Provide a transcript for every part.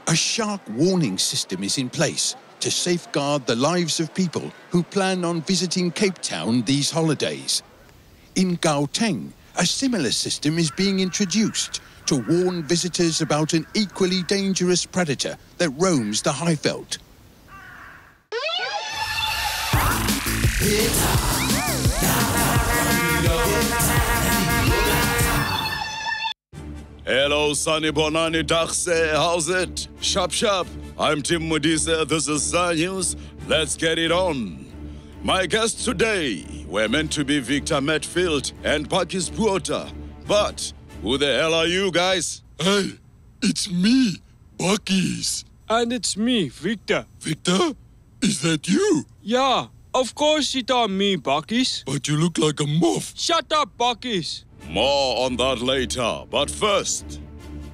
A shark warning system is in place to safeguard the lives of people who plan on visiting Cape Town these holidays. In Gauteng, a similar system is being introduced to warn visitors about an equally dangerous predator that roams the Highveld. Hello, Sunny Bonani Dakhse, how's it? Shap shap, I'm Tim Modise, this is Sun News, let's get it on. My guests today were meant to be Victor Matfield and Pakis Puota, but who the hell are you guys? Hey, it's me, Pakis. And it's me, Victor. Victor? Is that you? Yeah, of course it are me, Pakis. But you look like a moth. Shut up, Pakis. More on that later, but first,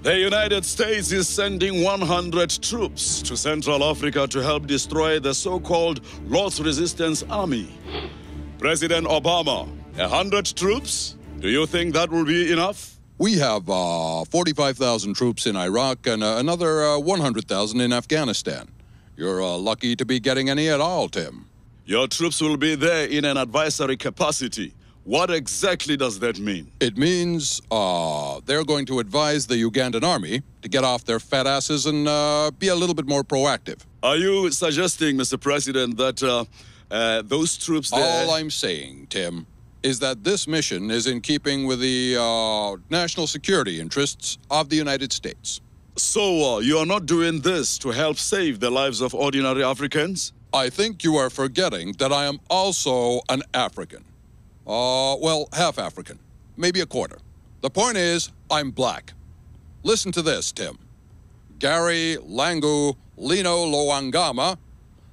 the United States is sending 100 troops to Central Africa to help destroy the so-called Lord's Resistance Army. President Obama, 100 troops? Do you think that will be enough? We have 45,000 troops in Iraq and another 100,000 in Afghanistan. You're lucky to be getting any at all, Tim. Your troops will be there in an advisory capacity. What exactly does that mean? It means they're going to advise the Ugandan army to get off their fat asses and be a little bit more proactive. Are you suggesting, Mr. President, that those troops there... All I'm saying, Tim, is that this mission is in keeping with the national security interests of the United States. So you are not doing this to help save the lives of ordinary Africans? I think you are forgetting that I am also an African. Well, half African, maybe a quarter. The point is, I'm black. Listen to this, Tim. Gary Langu Lino Loangama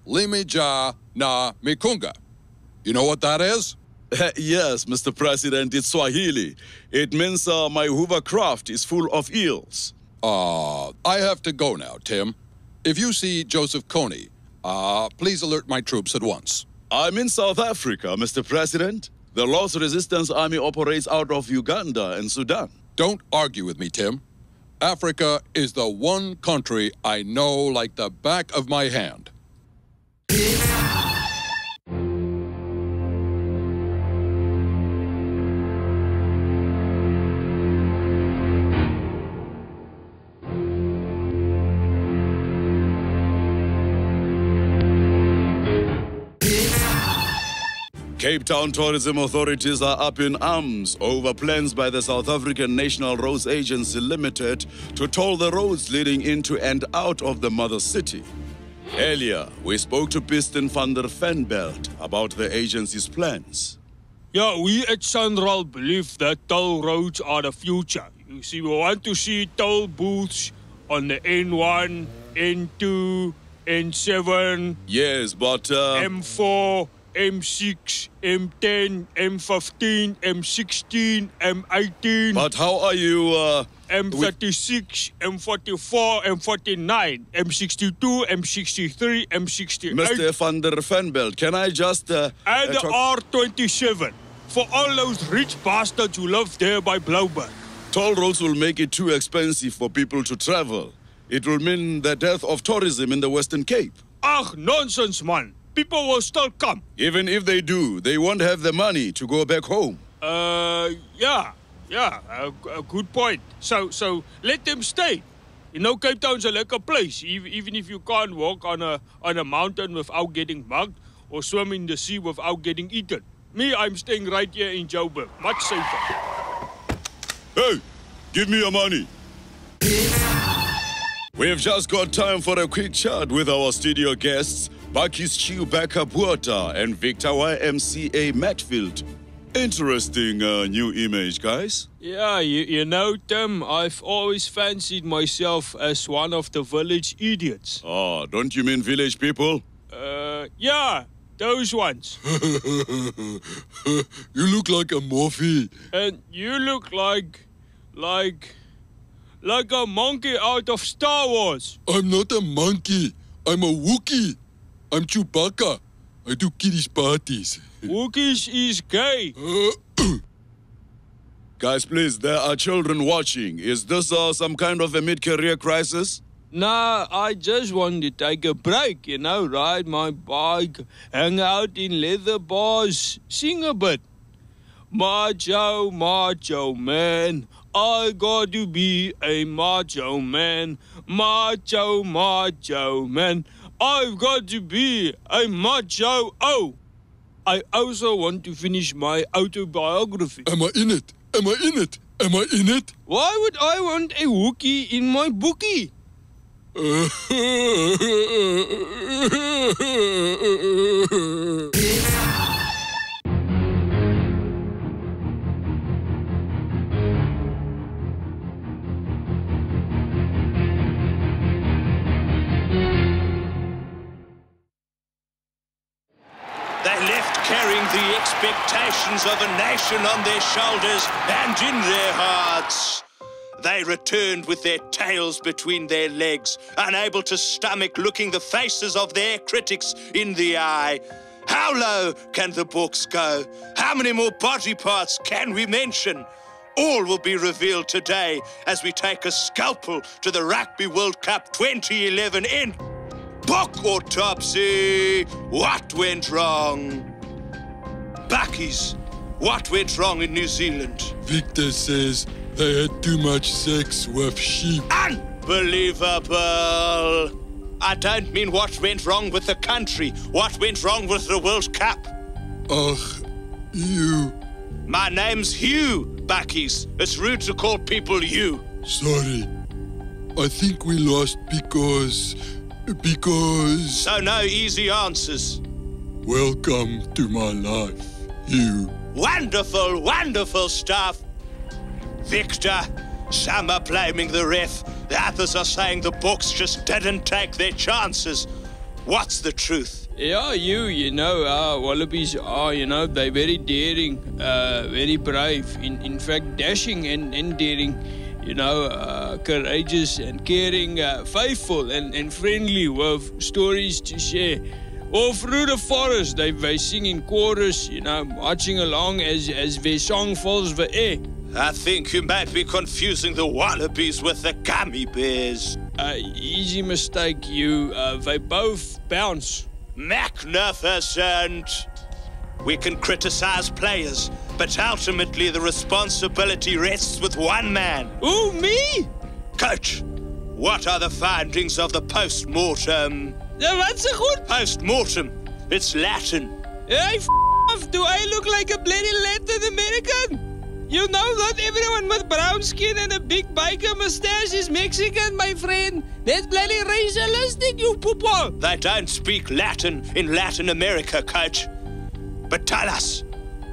Limija na Mikunga. You know what that is? Yes, Mr. President, it's Swahili. It means my hovercraft is full of eels. I have to go now, Tim. If you see Joseph Kony, please alert my troops at once. I'm in South Africa, Mr. President. The Lord's Resistance Army operates out of Uganda and Sudan. Don't argue with me, Tim. Africa is the one country I know like the back of my hand. Cape Town tourism authorities are up in arms over plans by the South African National Roads Agency Limited to toll the roads leading into and out of the mother city. Earlier, we spoke to Piston van der Venbelt about the agency's plans. Yeah, we at Sunral believe that toll roads are the future. You see, we want to see toll booths on the N1, N2, N7. Yes, but... M4... M6, M10, M15, M16, M18. But how are you, M36, M44, M49, M62, M63, M68. Mr. van der Venbelt, can I just... and the R27, for all those rich bastards who live there by Blouberg. Toll roads will make it too expensive for people to travel. It will mean the death of tourism in the Western Cape. Ach, nonsense, man. People will still come. Even if they do, they won't have the money to go back home. Yeah, a good point. So let them stay. You know, Cape Town's a lekker place, even if you can't walk on a mountain without getting mugged or swim in the sea without getting eaten. Me, I'm staying right here in Joburg, much safer. Hey, give me your money. We've just got time for a quick chat with our studio guests, Pakis Puota and Victor YMCA Matfield. Interesting new image, guys. Yeah, you know, Tim, I've always fancied myself as one of the village idiots. Oh, don't you mean village people? Yeah, those ones. You look like a morphe. And you look like a monkey out of Star Wars. I'm not a monkey. I'm a Wookiee. I'm Chewbacca. I do kiddies parties. Wookiees is gay. Guys, please, there are children watching. Is this some kind of a mid-career crisis? Nah, I just want to take a break, ride my bike, hang out in leather bars, sing a bit. Macho, macho man, I got to be a macho man. Macho, macho man, I've got to be a macho. Oh, I also want to finish my autobiography. Am I in it? Am I in it? Am I in it? Why would I want a Wookiee in my bookie? They left carrying the expectations of a nation on their shoulders and in their hearts. They returned with their tails between their legs, unable to stomach looking the faces of their critics in the eye. How low can the books go? How many more body parts can we mention? All will be revealed today as we take a scalpel to the Rugby World Cup 2011 in Book Autopsy. What went wrong? Buckies, what went wrong in New Zealand? Victor says they had too much sex with sheep. Unbelievable. I don't mean what went wrong with the country. What went wrong with the World Cup? Ugh, you. My name's Hugh, Buckies. It's rude to call people you. Sorry. I think we lost because... So no easy answers. Welcome to my life, you. Wonderful, wonderful stuff. Victor, some are blaming the ref. The others are saying the books just didn't take their chances. What's the truth? Yeah, wallabies are, they're very daring, very brave. In fact, dashing and daring. Courageous and caring, faithful and friendly with stories to share. All through the forest, they sing in chorus, marching along as their song fills the air. I think you might be confusing the wallabies with the gummy bears. Easy mistake, you. They both bounce. Magnificent. We can criticize players, but ultimately the responsibility rests with one man. Ooh, me? Coach, what are the findings of the post-mortem? What's a good? Post-mortem. It's Latin. Hey, off. Do I look like a bloody Latin American? Not everyone with brown skin and a big biker mustache is Mexican, my friend. That's bloody racialistic, you poople. They don't speak Latin in Latin America, Coach. But tell us,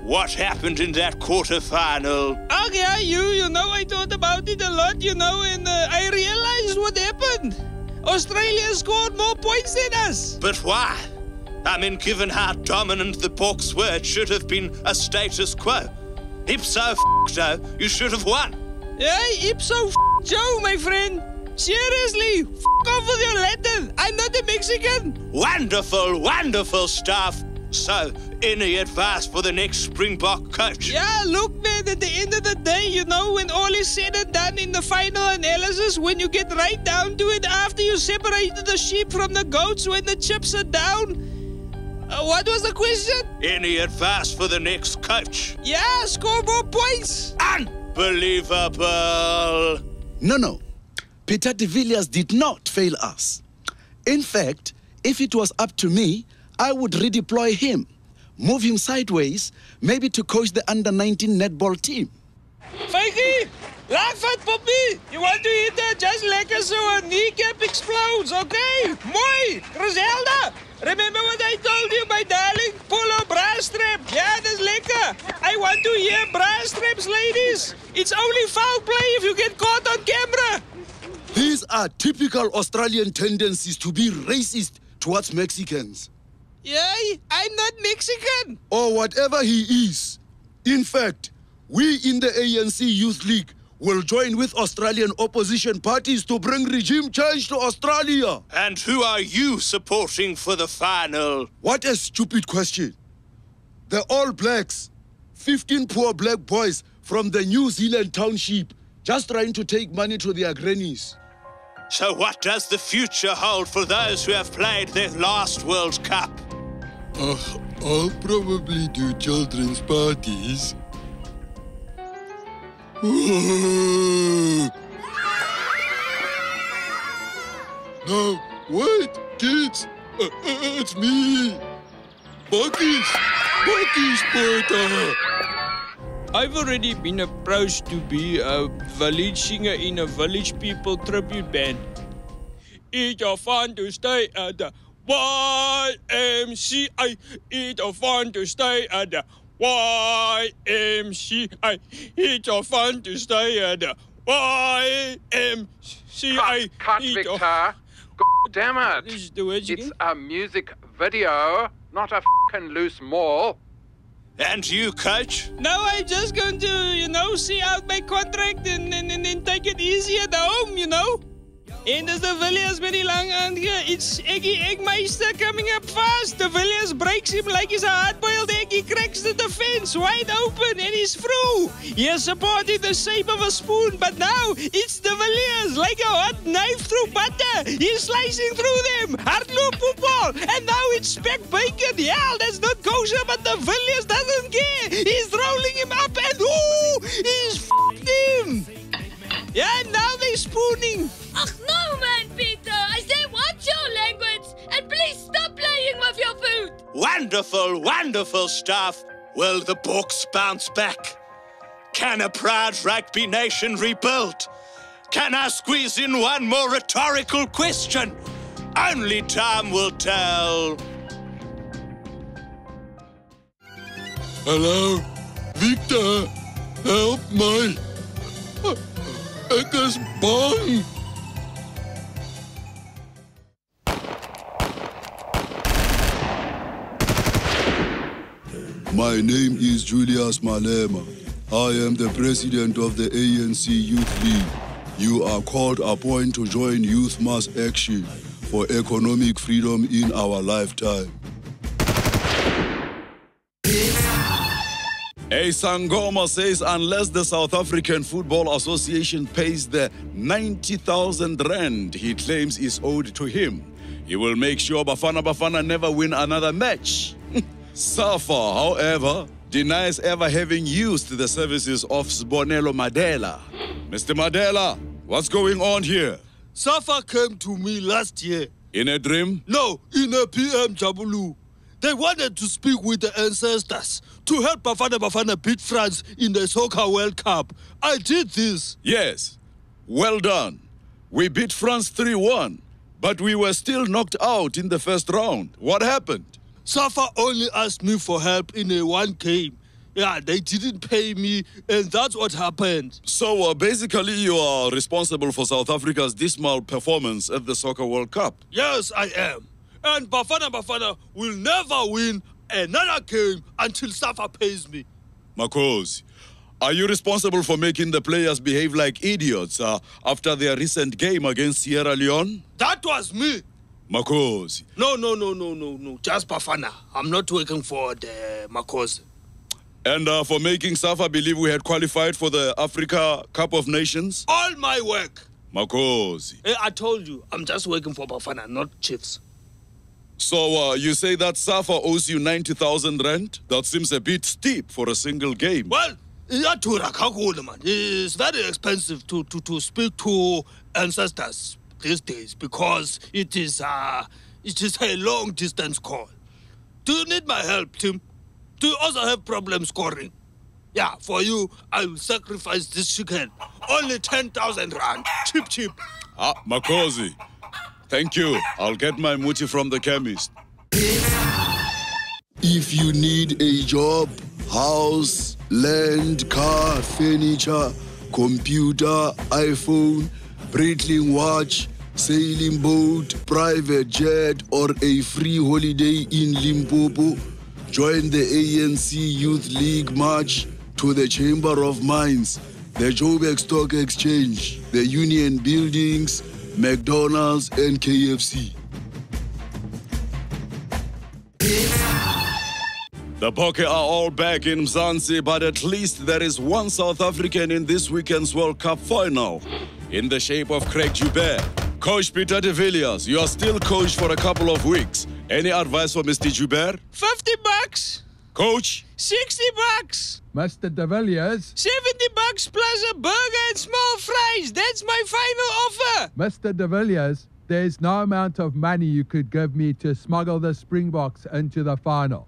what happened in that quarterfinal? Oh, yeah, I thought about it a lot, and I realized what happened. Australia scored more points than us. But why? I mean, given how dominant the Boks were, it should have been a status quo. Ipso facto, you should have won. Hey, ipso Joe, my friend. Seriously, off with your Latin. I'm not a Mexican. Wonderful, wonderful stuff. So, any advice for the next Springbok coach? Yeah, look, man, at the end of the day, when all is said and done in the final analysis, when you get right down to it, after you separated the sheep from the goats, when the chips are down, what was the question? Any advice for the next coach? Yeah, score more points. Unbelievable. No. Peter de Villiers did not fail us. In fact, if it was up to me, I would redeploy him, move him sideways, maybe to coach the under-19 netball team. Fakey, laugh at Poppy. You want to eat that just like so a kneecap explodes, okay? Moi, Griselda. Remember what I told you, my darling? Polo bra strap. Yeah, that's lekker. I want to hear bra straps, ladies. It's only foul play if you get caught on camera. These are typical Australian tendencies to be racist towards Mexicans. Yeah, I'm not Mexican. Or whatever he is. In fact, we in the ANC Youth League will join with Australian opposition parties to bring regime change to Australia. And who are you supporting for the final? What a stupid question. The All Blacks, 15 poor black boys from the New Zealand township, just trying to take money to their grannies. So what does the future hold for those who have played their last World Cup? I'll probably do children's parties. No, wait, kids! It's me! Bucky's Porter! I've already been approached to be a village singer in a village people tribute band. It's a fun to stay at the YMCA. It's a fun to stay at the YMCA. It's a fun to stay at the YMCA. Cut, Victor. God damn it. This is the words It's again? a music video, not a fucking loose mall. And you, coach? No, I'm just going to, see out my contract and take it easy at home, En dis de Villiers met die lang aan hier. It's Eggy Eggmeister coming up fast. The Villiers breaks him like he's a hard-boiled egg. He cracks the defense wide open and he's through. He has supported the shape of a spoon, but now it's the Villiers like a hot knife through butter. He's slicing through them. Hardloop football. And now it's Speck Bacon. Yeah, that's not kosher, but the Villiers doesn't care. He's rolling him up and he's f***ed him. Yeah, now they're spooning. Ach, no, man, Peter. I say watch your language and please stop playing with your food. Wonderful, wonderful stuff. Will the Bucks bounce back? Can a proud rugby nation rebuild? Can I squeeze in one more rhetorical question? Only time will tell. Hello? Victor, help my... Ek is bang. My name is Julius Malema. I am the president of the ANC Youth League. You are called upon to join Youth Mass Action for economic freedom in our lifetime. A Sangoma says unless the South African Football Association pays the 90,000 rand he claims is owed to him, he will make sure Bafana never win another match. SAFA, however, denies ever having used the services of Sbonelo Madela. Mr. Madela, what's going on here? SAFA came to me last year. In a dream? No, in a PM Jabulu. They wanted to speak with the ancestors to help Bafana beat France in the Soccer World Cup. I did this. Yes. Well done. We beat France 3-1, but we were still knocked out in the first round. What happened? SAFA only asked me for help in one game. Yeah, they didn't pay me, and that's what happened. So basically you are responsible for South Africa's dismal performance at the Soccer World Cup. Yes, I am. And Bafana will never win another game until SAFA pays me. Makhosi, are you responsible for making the players behave like idiots after their recent game against Sierra Leone? That was me. Makhosi. No. Just Bafana. I'm not working for the Makhosi. And for making SAFA believe we had qualified for the Africa Cup of Nations? All my work. Makhosi. I told you, I'm just working for Bafana, not Chiefs. So you say that SAFA owes you 90,000 rand? That seems a bit steep for a single game. Well, it's very expensive to speak to ancestors these days because it is a long distance call. Do you need my help, Tim? Do you also have problem scoring? Yeah, for you, I will sacrifice this chicken. Only 10,000 rand. Cheap. Makhosi. Thank you. I'll get my muti from the chemist. If you need a job, house, land, car, furniture, computer, iPhone, Breitling watch, sailing boat, private jet, or a free holiday in Limpopo, join the ANC Youth League March to the Chamber of Mines, the Joburg Stock Exchange, the Union Buildings, McDonald's and KFC. The Bokke are all back in Mzansi, but at least there is one South African in this weekend's World Cup final, in the shape of Craig Joubert. Coach Peter de Villiers, you are still coach for a couple of weeks. Any advice for Mr. Joubert? $50. Coach? $60. Mr. de Villiers. $70 plus a burger and small fries. That's my final offer. Mr. de Villiers, there's no amount of money you could give me to smuggle the Springboks into the final.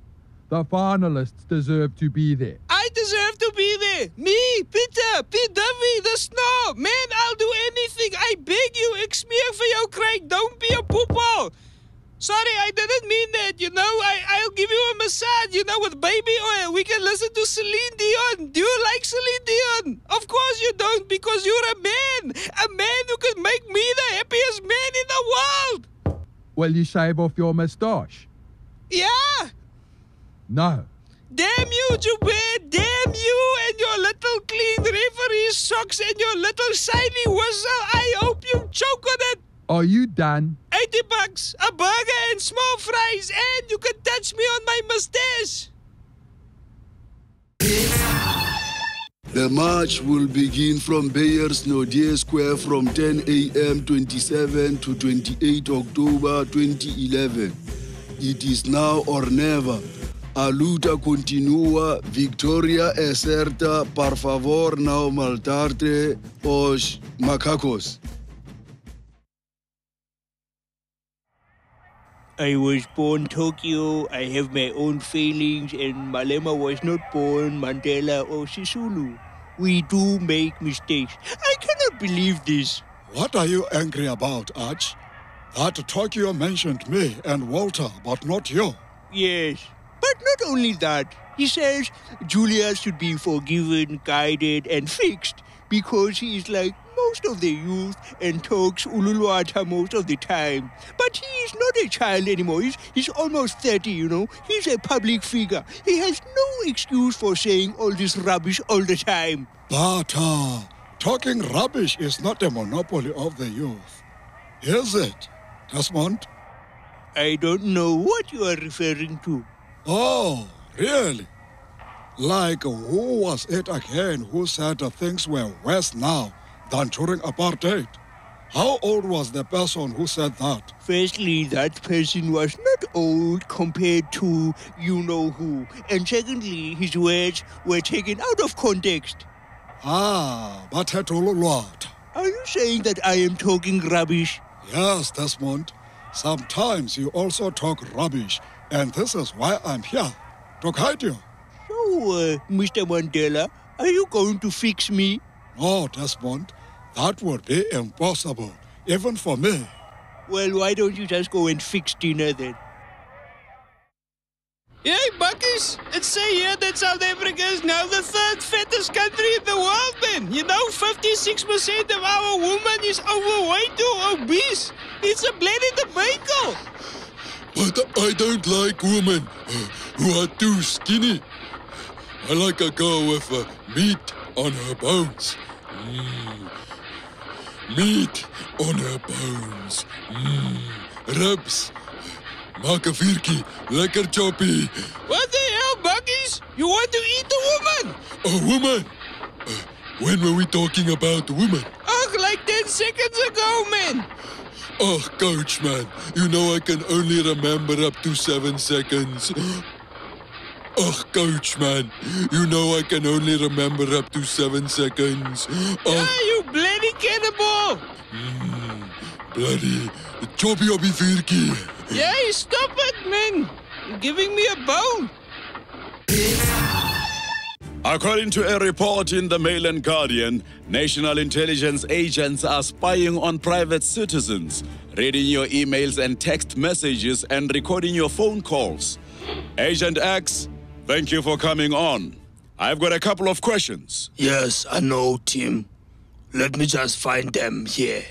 The finalists deserve to be there. I deserve to be there. Me, Peter, Pete Duffy, the snob. Man, I'll do anything. I beg you, exmeer for your crack. Don't be a poople. Sorry, I didn't mean that, I'll give you a massage, with baby oil. We can listen to Celine Dion. Do you like Celine Dion? Of course you don't, because you're a man. A man who could make me the happiest man in the world. Will you shave off your moustache? Yeah. No. Damn you, Joubert. Damn you and your little clean referee socks and your little shiny whistle. I hope you choke on it. Are you done? $80, a burger and small fries, and you can touch me on my mustache. The march will begin from Beyers Nodier Square from 10 a.m. 27 to 28 October 2011. It is now or never. A luta continua, Victoria Eserta, por favor, não maltrate os macacos. I was born Tokyo, I have my own feelings, and Malema was not born Mandela or Sisulu. We do make mistakes. I cannot believe this. What are you angry about, Arch? That Tokyo mentioned me and Walter, but not you. Yes, but not only that. He says Julius should be forgiven, guided, and fixed because he is like most of the youth and talks Ululuata most of the time. But he is not a child anymore. He's almost 30, He's a public figure. He has no excuse for saying all this rubbish all the time. But talking rubbish is not a monopoly of the youth. Is it, Desmond? I don't know what you are referring to. Oh, really? Like, who was it again who said things were worse now than during apartheid? How old was the person who said that? Firstly, that person was not old compared to you-know-who. And secondly, his words were taken out of context. But Hetululwata. Are you saying that I am talking rubbish? Yes, Desmond. Sometimes you also talk rubbish, and this is why I'm here, to guide you. So, Mr. Mandela, are you going to fix me? No, Desmond. That would be impossible, even for me. Well, why don't you just go and fix dinner then? Hey, Buckies, it's say here that South Africa is now the third fattest country in the world, man. 56% of our women is overweight or obese. It's a bloody debacle. But I don't like women who are too skinny. I like a girl with meat on her bones. Meat on her bones. Ribs. Maak 'n vuurtjie. Lekker choppy. What the hell, Buckies? You want to eat a woman? A woman? When were we talking about women? Oh, like 10 seconds ago, man. Oh, coach, man. I can only remember up to 7 seconds. Oh, coach, man. I can only remember up to 7 seconds. Yeah, you bloody cannibal. Bloody choppy oppie vuurtjie. Yeah, stop it, man. You're giving me a bone. According to a report in the Mail and Guardian, national intelligence agents are spying on private citizens, reading your emails and text messages, and recording your phone calls. Agent X, thank you for coming on. I've got a couple of questions. Yes, I know, Tim. Let me just find them here.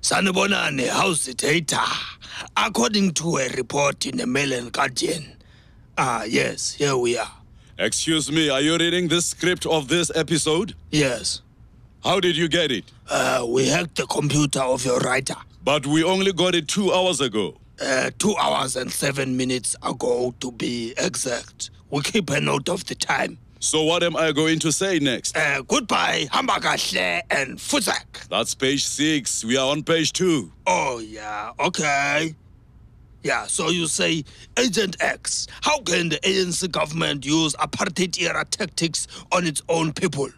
Sanibonani, how's the data? According to a report in the Mail and Guardian. Yes, here we are. Excuse me, are you reading the script of this episode? Yes. How did you get it? We hacked the computer of your writer. But we only got it 2 hours ago. 2 hours and 7 minutes ago, to be exact. We keep a note of the time. So what am I going to say next? Goodbye, Hambagahle and Futzak. That's page 6. We are on page 2. Oh, yeah, okay. Yeah, so you say, Agent X, how can the ANC government use apartheid-era tactics on its own people?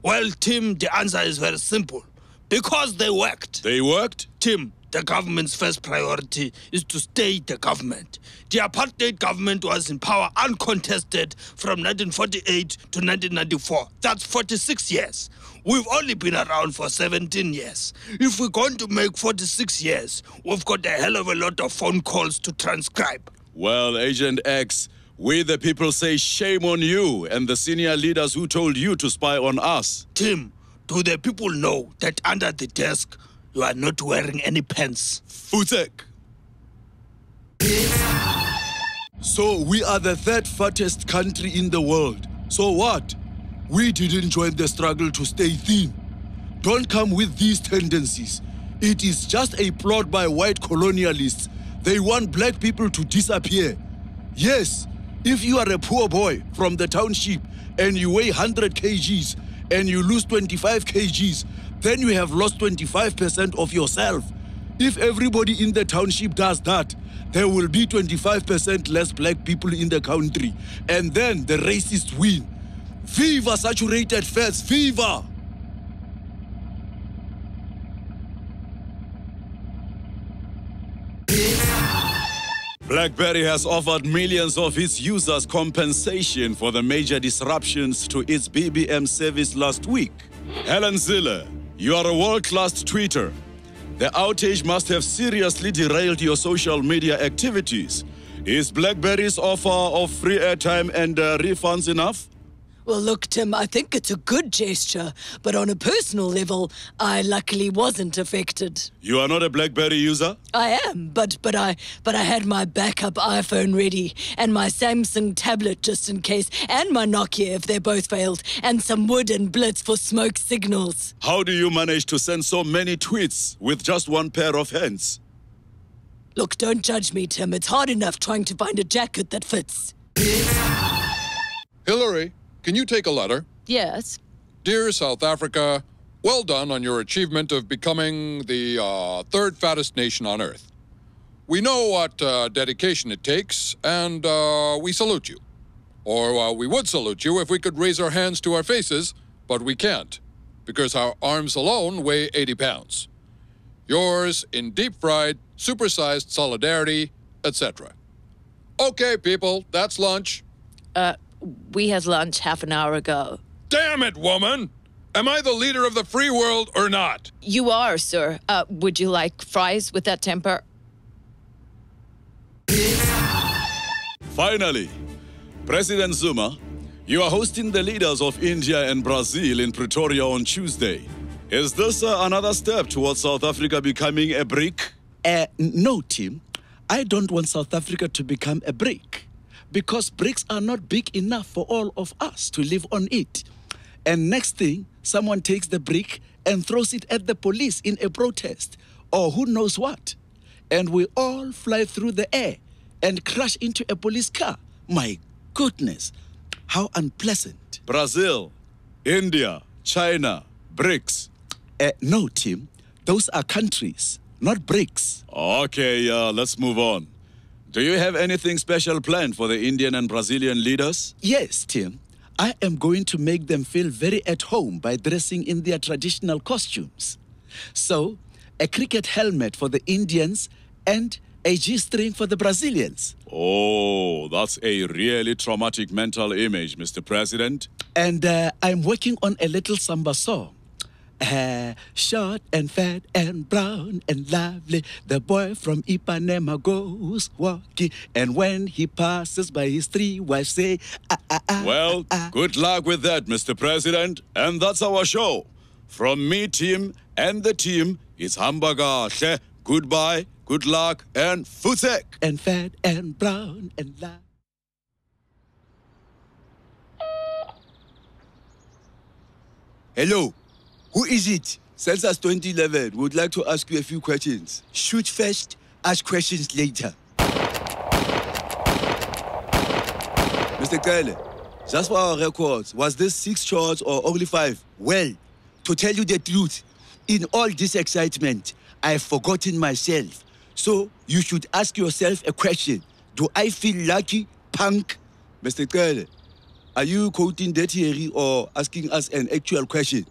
Well, Tim, the answer is very simple. Because they worked. They worked? Tim, the government's first priority is to stay the government. The apartheid government was in power uncontested from 1948 to 1994. That's 46 years. We've only been around for 17 years. If we're going to make 46 years, we've got a hell of a lot of phone calls to transcribe. Well, Agent X, we the people say shame on you and the senior leaders who told you to spy on us. Tim, do the people know that under the desk, you are not wearing any pants? Futek. So we are the third fattest country in the world. So what? We didn't join the struggle to stay thin. Don't come with these tendencies. It is just a plot by white colonialists. They want black people to disappear. Yes, if you are a poor boy from the township and you weigh 100 kgs and you lose 25 kgs, then you have lost 25% of yourself. If everybody in the township does that, there will be 25% less black people in the country, and then the racists win. Viva saturated fats, viva! BlackBerry has offered millions of its users compensation for the major disruptions to its BBM service last week. Helen Zille, you are a world-class tweeter. The outage must have seriously derailed your social media activities. Is BlackBerry's offer of free airtime and refunds enough? Well, look, Tim, I think it's a good gesture, but on a personal level, I luckily wasn't affected. You are not a BlackBerry user? I am, but I had my backup iPhone ready, and my Samsung tablet just in case, and my Nokia if they both failed, and some wood and blitz for smoke signals. How do you manage to send so many tweets with just one pair of hands? Look, don't judge me, Tim. It's hard enough trying to find a jacket that fits. Hillary, can you take a letter? Yes. Dear South Africa, well done on your achievement of becoming the third fattest nation on Earth. We know what dedication it takes, and we salute you. Or we would salute you if we could raise our hands to our faces, but we can't, because our arms alone weigh 80 pounds. Yours in deep-fried, supersized solidarity, etc. Okay, people, that's lunch. We had lunch half an hour ago. Damn it, woman! Am I the leader of the free world or not? You are, sir. Would you like fries with that temper? Finally, President Zuma, you are hosting the leaders of India and Brazil in Pretoria on Tuesday. Is this another step towards South Africa becoming a BRIC? No, Tim. I don't want South Africa to become a BRIC, because bricks are not big enough for all of us to live on it. And next thing, someone takes the brick and throws it at the police in a protest, or who knows what. And we all fly through the air and crash into a police car. My goodness, how unpleasant. Brazil, India, China, BRICS. No, Tim. Those are countries, not bricks. Okay, let's move on. Do you have anything special planned for the Indian and Brazilian leaders? Yes, Tim. I am going to make them feel very at home by dressing in their traditional costumes. So, a cricket helmet for the Indians and a G-string for the Brazilians. Oh, that's a really traumatic mental image, Mr. President. And I'm working on a little samba song. Short and fat and brown and lovely, the boy from Ipanema goes walking, and when he passes by his three wives say, Well, good luck with that, Mr. President. And that's our show. From me, Tim, and the team, it's Hambagahle. Goodbye, good luck, and futsek. And fat and brown and lovely. Hello, who is it? Census 2011 would like to ask you a few questions. Shoot first, ask questions later. Mr. Kyle, Just for our records, was this 6 shots or only 5? Well, to tell you the truth, in all this excitement, I've forgotten myself. So you should ask yourself a question. Do I feel lucky, punk? Mr. Kele, are you quoting that theory or asking us an actual question?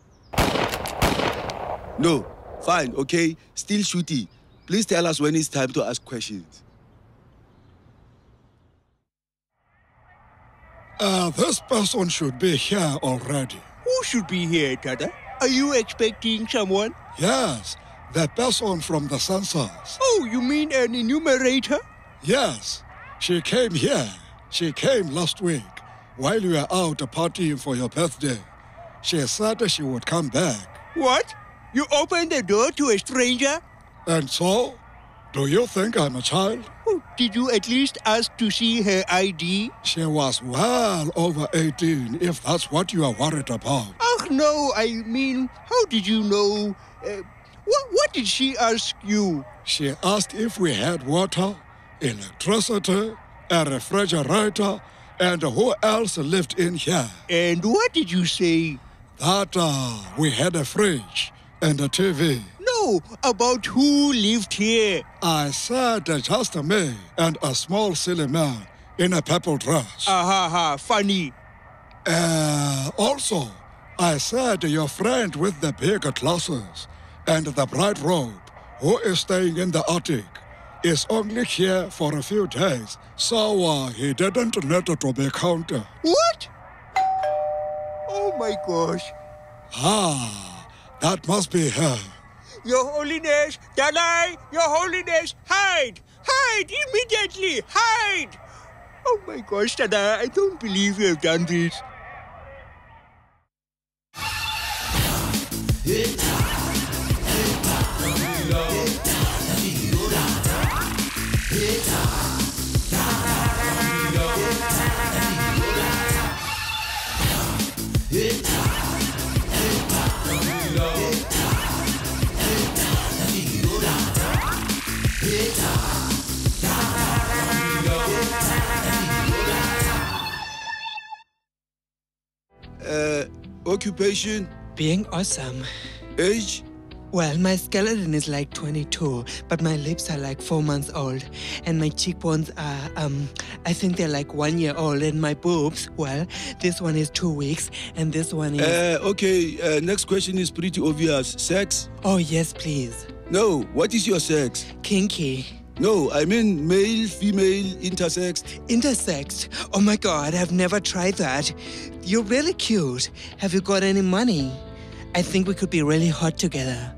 No. Fine, okay. Still shooty. Please tell us when it's time to ask questions. This person should be here already. Who should be here, Tada? Are you expecting someone? Yes, the person from the census. Oh, you mean an enumerator? Yes, she came here. She came last week while you were out partying for your birthday. She said she would come back. What? You opened the door to a stranger? And so? Do you think I'm a child? Oh, did you at least ask to see her ID? She was well over 18, if that's what you are worried about. Oh, no, I mean, how did you know? What did she ask you? She asked if we had water, electricity, a refrigerator, and who else lived in here. And what did you say? That we had a fridge and a TV. No, about who lived here. I said just me and a small silly man in a purple dress. Funny. Also, I said your friend with the big glasses and the bright robe, who is staying in the attic, is only here for a few days, so he didn't need to be counted. What? Oh my gosh. That must be her. Your Holiness, Dalai, Your Holiness, hide! Hide immediately! Hide! Oh my gosh, Tada, I don't believe you have done this. Occupation? Being awesome. Age? Well, my skeleton is like 22, but my lips are like 4 months old. And my cheekbones are, I think they're like 1 year old. And my boobs, well, this one is 2 weeks, and this one is... Okay, next question is pretty obvious. Sex? Oh, yes, please. No, what is your sex? Kinky. No, I mean male, female, intersex. Intersexed? Oh my God, I've never tried that. You're really cute. Have you got any money? I think we could be really hot together.